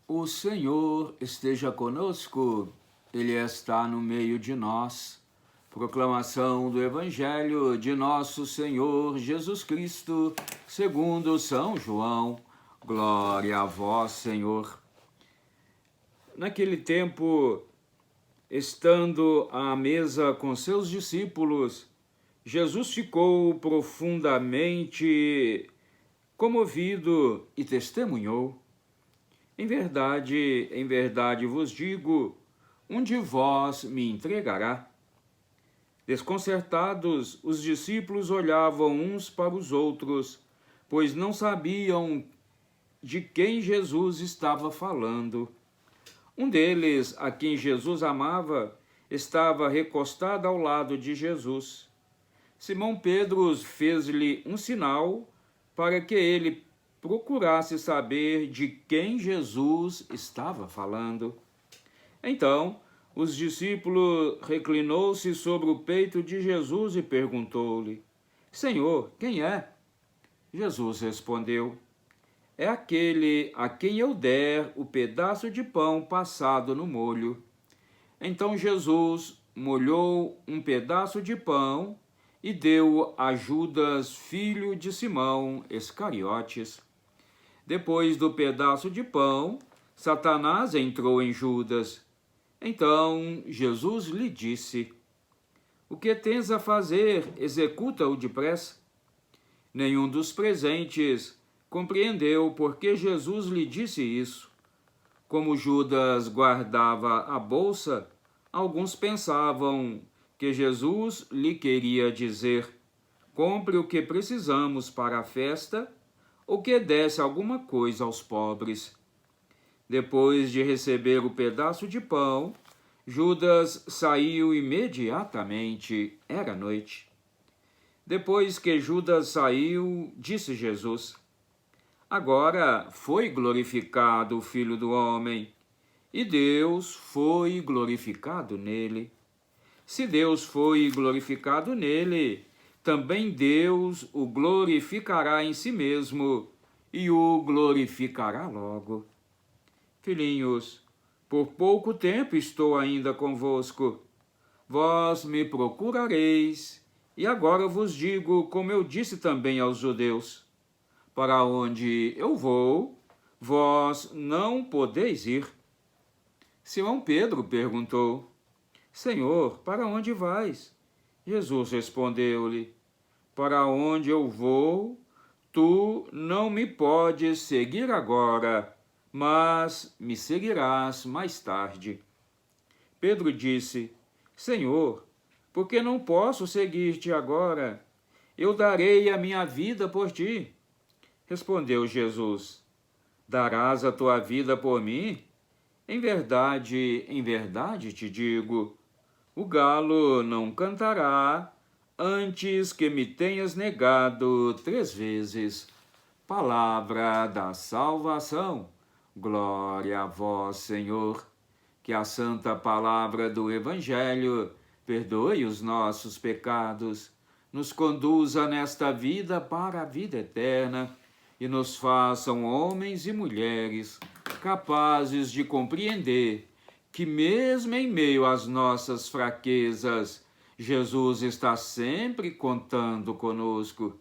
O Senhor esteja conosco, Ele está no meio de nós. Proclamação do Evangelho de nosso Senhor Jesus Cristo, segundo São João. Glória a vós, Senhor. Naquele tempo, estando à mesa com seus discípulos, Jesus ficou profundamente comovido e testemunhou: em verdade vos digo, um de vós me entregará. Desconcertados, os discípulos olhavam uns para os outros, pois não sabiam de quem Jesus estava falando. Um deles, a quem Jesus amava, estava recostado ao lado de Jesus. Simão Pedro fez-lhe um sinal para que ele procurasse saber de quem Jesus estava falando. Então, os discípulos reclinou-se sobre o peito de Jesus e perguntou-lhe: Senhor, quem é? Jesus respondeu: é aquele a quem eu der o pedaço de pão passado no molho. Então Jesus molhou um pedaço de pão e deu a Judas, filho de Simão Iscariotes. Depois do pedaço de pão, Satanás entrou em Judas. Então Jesus lhe disse: o que tens a fazer, executa-o depressa. Nenhum dos presentes compreendeu por que Jesus lhe disse isso. Como Judas guardava a bolsa, alguns pensavam que Jesus lhe queria dizer: compre o que precisamos para a festa, ou que desse alguma coisa aos pobres. Depois de receber o pedaço de pão, Judas saiu imediatamente. Era noite. Depois que Judas saiu, disse Jesus: agora foi glorificado o Filho do Homem, e Deus foi glorificado nele. Se Deus foi glorificado nele, também Deus o glorificará em si mesmo e o glorificará logo. Filhinhos, por pouco tempo estou ainda convosco. Vós me procurareis, e agora vos digo, como eu disse também aos judeus: para onde eu vou, vós não podeis ir. Simão Pedro perguntou: Senhor, para onde vais? Jesus respondeu-lhe: para onde eu vou, tu não me podes seguir agora, mas me seguirás mais tarde. Pedro disse: Senhor, por que não posso seguir-te agora? Eu darei a minha vida por ti. Respondeu Jesus: darás a tua vida por mim? Em verdade te digo, o galo não cantará antes que me tenhas negado 3 vezes. Palavra da salvação. Glória a vós, Senhor. Que a santa palavra do Evangelho perdoe os nossos pecados, nos conduza nesta vida para a vida eterna e nos façam homens e mulheres capazes de compreender que mesmo em meio às nossas fraquezas, Jesus está sempre contando conosco,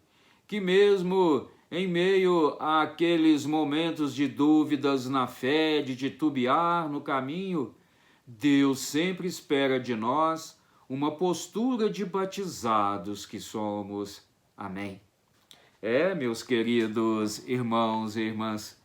que mesmo em meio àqueles momentos de dúvidas na fé, de titubear no caminho, Deus sempre espera de nós uma postura de batizados que somos. Amém. Meus queridos irmãos e irmãs,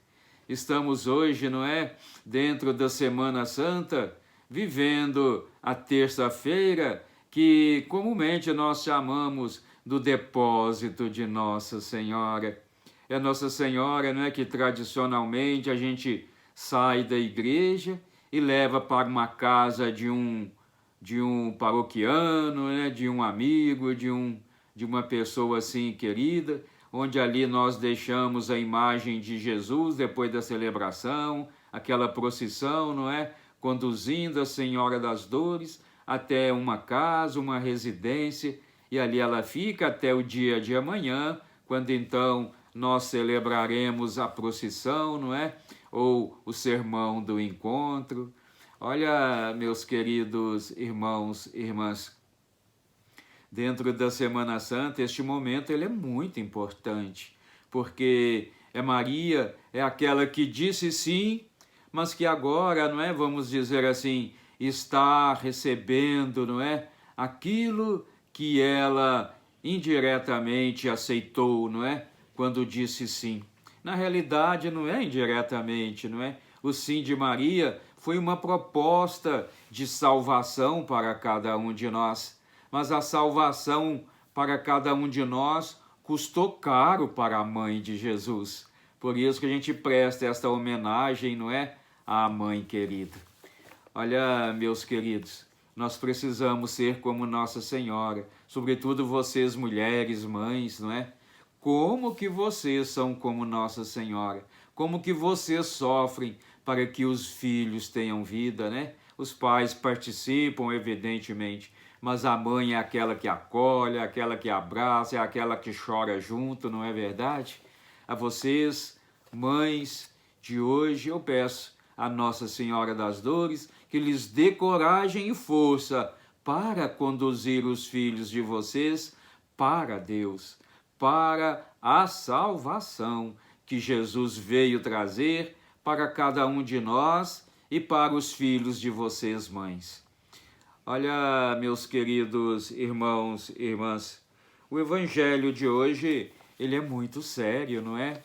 estamos hoje, não é, dentro da Semana Santa, vivendo a terça-feira, que comumente nós chamamos do depósito de Nossa Senhora. É Nossa Senhora, não é, que tradicionalmente a gente sai da igreja e leva para uma casa de um paroquiano, né, de um amigo, de uma pessoa assim querida, onde ali nós deixamos a imagem de Jesus depois da celebração, aquela procissão, não é? Conduzindo a Senhora das Dores até uma casa, uma residência, e ali ela fica até o dia de amanhã, quando então nós celebraremos a procissão, não é? ou o sermão do encontro. Olha, meus queridos irmãos e irmãs, dentro da Semana Santa, este momento ele é muito importante, porque Maria é aquela que disse sim, mas que agora, não é, vamos dizer assim, está recebendo, não é, aquilo que ela indiretamente aceitou, não é, quando disse sim. Na realidade, não é indiretamente, não é? O sim de Maria foi uma proposta de salvação para cada um de nós, mas a salvação para cada um de nós custou caro para a mãe de Jesus. Por isso que a gente presta esta homenagem, não é, à mãe querida. Olha, meus queridos, nós precisamos ser como Nossa Senhora, sobretudo vocês mulheres, mães, não é? Como que vocês são como Nossa Senhora? Como que vocês sofrem para que os filhos tenham vida, né? Os pais participam, evidentemente, mas a mãe é aquela que acolhe, é aquela que abraça, é aquela que chora junto, não é verdade? A vocês, mães de hoje, eu peço a Nossa Senhora das Dores que lhes dê coragem e força para conduzir os filhos de vocês para Deus, para a salvação que Jesus veio trazer para cada um de nós e para os filhos de vocês, mães. Olha, meus queridos irmãos e irmãs, o evangelho de hoje, ele é muito sério, não é?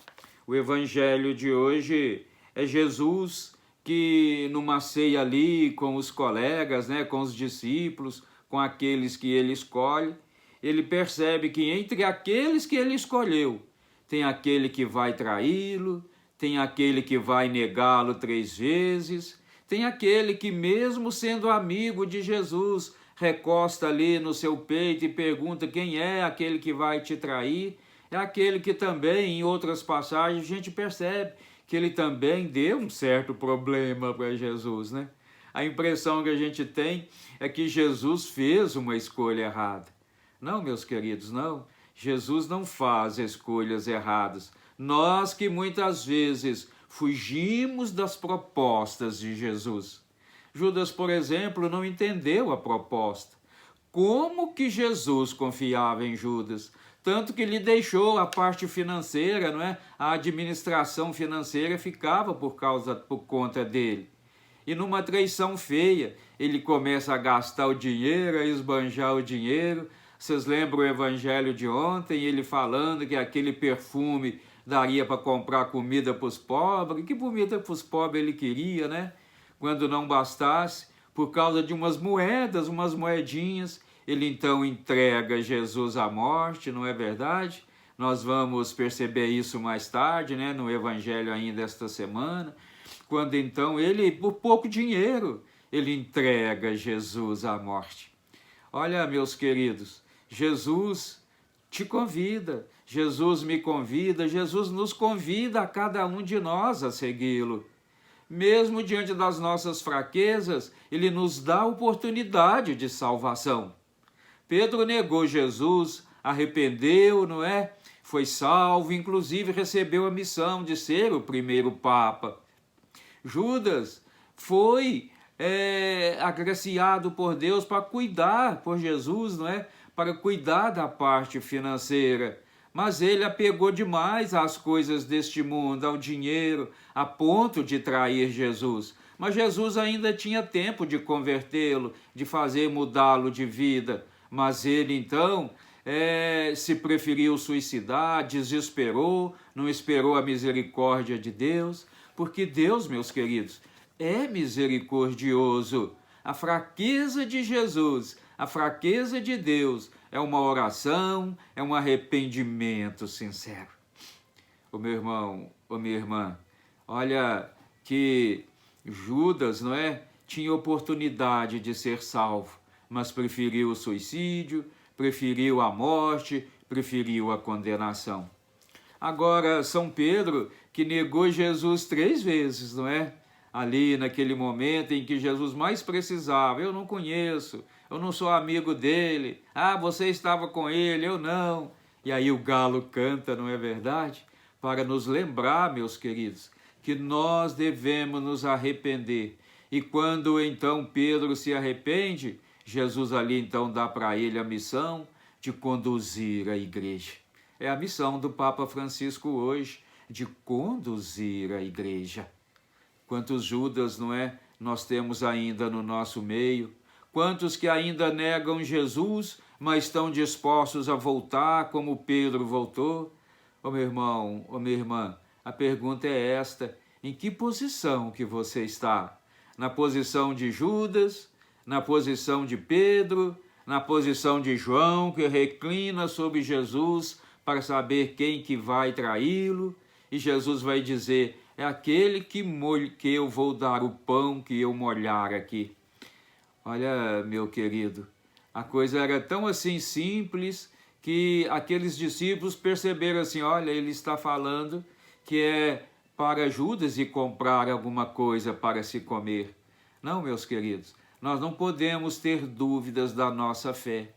O evangelho de hoje é Jesus que numa ceia ali com os colegas, né, com os discípulos, com aqueles que ele escolhe, ele percebe que entre aqueles que ele escolheu, tem aquele que vai traí-lo, tem aquele que vai negá-lo 3 vezes, tem aquele que, mesmo sendo amigo de Jesus, recosta ali no seu peito e pergunta quem é aquele que vai te trair. É aquele que também, em outras passagens, a gente percebe que ele também deu um certo problema para Jesus, né? A impressão que a gente tem é que Jesus fez uma escolha errada. Não, meus queridos, não. Jesus não faz escolhas erradas. Nós que muitas vezes fugimos das propostas de Jesus. Judas, por exemplo, não entendeu a proposta. Como que Jesus confiava em Judas? Tanto que lhe deixou a parte financeira, não é? A administração financeira ficava por conta dele. E numa traição feia, ele começa a gastar o dinheiro, a esbanjar o dinheiro. Vocês lembram o evangelho de ontem, ele falando que aquele perfume daria para comprar comida para os pobres? Que comida para os pobres ele queria, né? Quando não bastasse, por causa de umas moedas, umas moedinhas, ele então entrega Jesus à morte, não é verdade? Nós vamos perceber isso mais tarde, né, no evangelho ainda esta semana, quando então ele, por pouco dinheiro, ele entrega Jesus à morte. Olha, meus queridos, Jesus te convida, Jesus me convida, Jesus nos convida a cada um de nós a segui-lo. Mesmo diante das nossas fraquezas, ele nos dá a oportunidade de salvação. Pedro negou Jesus, arrependeu, não é? Foi salvo, inclusive recebeu a missão de ser o primeiro Papa. Judas foi agraciado por Deus para cuidar, por Jesus, não é? Para cuidar da parte financeira. Mas ele apegou demais às coisas deste mundo, ao dinheiro, a ponto de trair Jesus. Mas Jesus ainda tinha tempo de convertê-lo, de fazer mudá-lo de vida. Mas ele então se preferiu suicidar, desesperou, não esperou a misericórdia de Deus, porque Deus, meus queridos, é misericordioso. A fraqueza de Jesus, a fraqueza de Deus é uma oração, é um arrependimento sincero. O meu irmão, a minha irmã, olha que Judas, não é, tinha oportunidade de ser salvo, mas preferiu o suicídio, preferiu a morte, preferiu a condenação. Agora, São Pedro, que negou Jesus 3 vezes, não é? Ali naquele momento em que Jesus mais precisava, eu não conheço, eu não sou amigo dele, você estava com ele, eu não. E aí o galo canta, não é verdade? Para nos lembrar, meus queridos, que nós devemos nos arrepender. E quando então Pedro se arrepende, Jesus ali então dá para ele a missão de conduzir a igreja. É a missão do Papa Francisco hoje, de conduzir a igreja. Quantos Judas, não é, nós temos ainda no nosso meio? Quantos que ainda negam Jesus, mas estão dispostos a voltar como Pedro voltou? Ô meu irmão, ô minha irmã, a pergunta é esta: em que posição que você está? Na posição de Judas? Na posição de Pedro? Na posição de João, que reclina sobre Jesus para saber quem que vai traí-lo? E Jesus vai dizer: é aquele que eu vou dar o pão que eu molhar aqui. Olha, meu querido, a coisa era tão assim simples que aqueles discípulos perceberam assim: olha, ele está falando que é para Judas ir comprar alguma coisa para se comer. Não, meus queridos, nós não podemos ter dúvidas da nossa fé.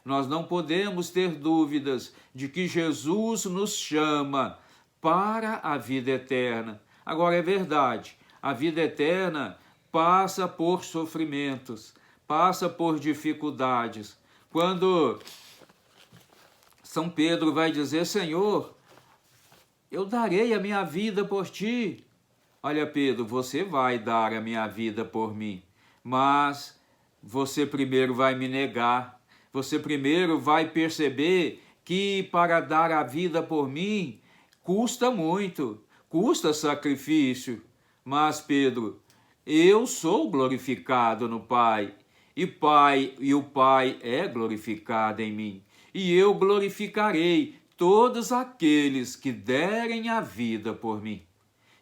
Nós não podemos ter dúvidas de que Jesus nos chama para a vida eterna. Agora, é verdade, a vida eterna passa por sofrimentos, passa por dificuldades. Quando São Pedro vai dizer: Senhor, eu darei a minha vida por ti. Olha, Pedro, você vai dar a minha vida por mim, mas você primeiro vai me negar. Você primeiro vai perceber que para dar a vida por mim custa muito, custa sacrifício. Mas, Pedro, eu sou glorificado no Pai, e o Pai é glorificado em mim. E eu glorificarei todos aqueles que derem a vida por mim.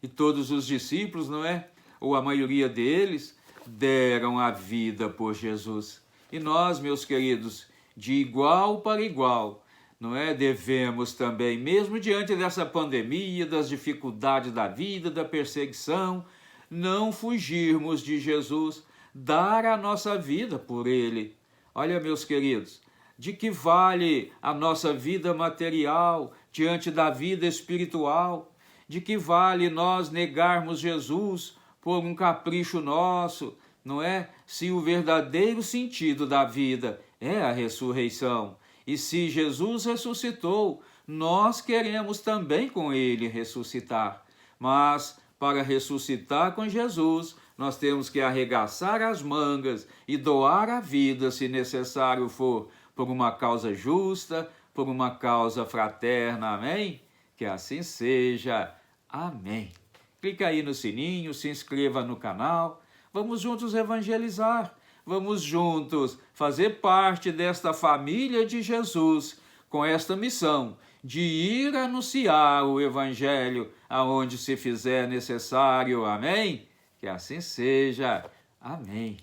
E todos os discípulos, não é? Ou a maioria deles, deram a vida por Jesus. E nós, meus queridos, de igual para igual, não é? Devemos também, mesmo diante dessa pandemia, das dificuldades da vida, da perseguição, não fugirmos de Jesus, dar a nossa vida por Ele. Olha, meus queridos, de que vale a nossa vida material diante da vida espiritual? De que vale nós negarmos Jesus por um capricho nosso, não é? Se o verdadeiro sentido da vida é a ressurreição. E se Jesus ressuscitou, nós queremos também com Ele ressuscitar. Mas para ressuscitar com Jesus, nós temos que arregaçar as mangas e doar a vida, se necessário for, por uma causa justa, por uma causa fraterna. Amém? Que assim seja. Amém. Clica aí no sininho, se inscreva no canal. Vamos juntos evangelizar. Vamos juntos fazer parte desta família de Jesus, com esta missão de ir anunciar o Evangelho aonde se fizer necessário. Amém? Que assim seja. Amém.